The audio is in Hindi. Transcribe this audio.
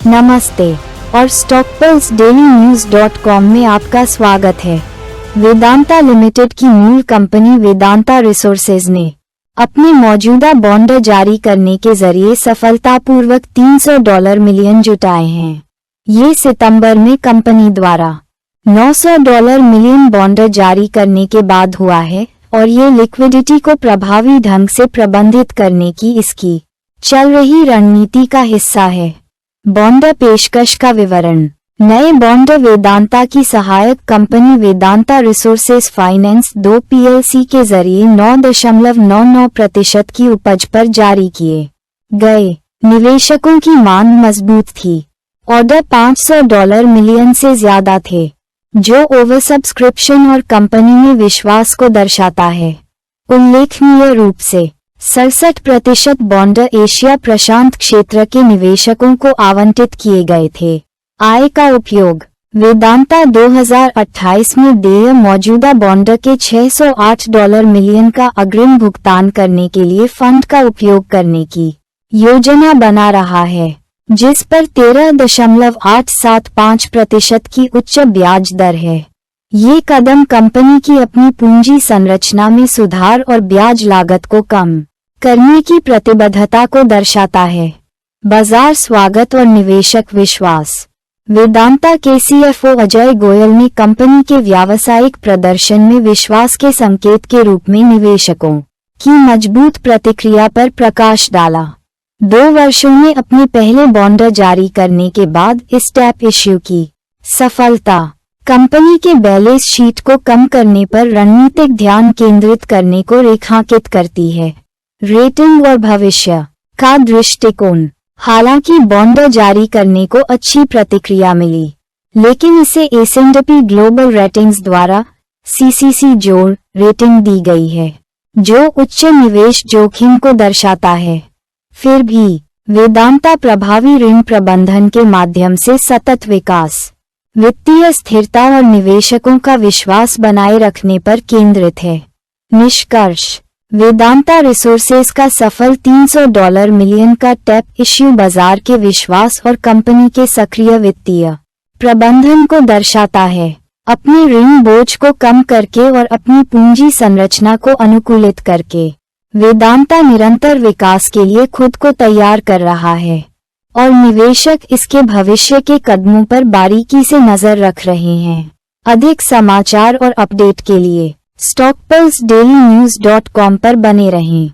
नमस्ते और stockpulsedailynews.com में आपका स्वागत है। वेदांता लिमिटेड की मूल कंपनी वेदांता रिसोर्सेज ने अपने मौजूदा बॉन्ड जारी करने के जरिए सफलतापूर्वक $300 मिलियन जुटाए हैं। ये सितंबर में कंपनी द्वारा $900 मिलियन बॉन्ड जारी करने के बाद हुआ है और ये लिक्विडिटी को प्रभावी ढंग से प्रबंधित करने की इसकी चल रही रणनीति का हिस्सा है। बॉन्ड पेशकश का विवरण। नए बॉन्ड वेदांता की सहायक company Vedanta resources finance 2 PLC के जरिए 9.99% की उपज पर जारी किए गए। निवेशकों की मांग मजबूत थी। ऑर्डर $500 मिलियन से ज्यादा थे, जो ओवरसब्सक्रिप्शन और कंपनी में विश्वास को दर्शाता है। उल्लेखनीय रूप से 67% बॉन्ड एशिया प्रशांत क्षेत्र के निवेशकों को आवंटित किए गए थे। आय का उपयोग। वेदांता 2028 में देय मौजूदा बॉन्ड के $608 मिलियन का अग्रिम भुगतान करने के लिए फंड का उपयोग करने की योजना बना रहा है, जिस पर 13.875% की उच्च ब्याज दर है। ये कदम कंपनी की अपनी पूंजी संरचना में सुधार और ब्याज लागत को कम करने की प्रतिबद्धता को दर्शाता है। बाजार स्वागत और निवेशक विश्वास। वेदांता के CFO अजय गोयल ने कंपनी के व्यावसायिक प्रदर्शन में विश्वास के संकेत के रूप में निवेशकों की मजबूत प्रतिक्रिया पर प्रकाश डाला। 2 वर्षों में अपने पहले बॉन्ड जारी करने के बाद इस टैप इश्यू की सफलता कंपनी के बैलेंस शीट को कम करने पर रणनीतिक ध्यान केंद्रित करने को रेखांकित करती है। रेटिंग और भविष्य का दृष्टिकोण। हालांकि बॉन्ड जारी करने को अच्छी प्रतिक्रिया मिली, लेकिन इसे S&P ग्लोबल रेटिंग्स द्वारा CCC जोड़ रेटिंग दी गई है, जो उच्च निवेश जोखिम को दर्शाता है। फिर भी वेदांता प्रभावी ऋण प्रबंधन के माध्यम से सतत विकास, वित्तीय स्थिरता और निवेशकों का विश्वास बनाए रखने पर केंद्रित है। निष्कर्ष। वेदांता रिसोर्सेज का सफल $300 मिलियन का टैप इश्यू बाजार के विश्वास और कंपनी के सक्रिय वित्तीय प्रबंधन को दर्शाता है। अपने ऋण बोझ को कम करके और अपनी पूंजी संरचना को अनुकूलित करके वेदांता निरंतर विकास के लिए खुद को तैयार कर रहा है और निवेशक इसके भविष्य के कदमों पर बारीकी से नजर रख रहे हैं। अधिक समाचार और अपडेट के लिए stockpulsedailynews.com पर बने रहें।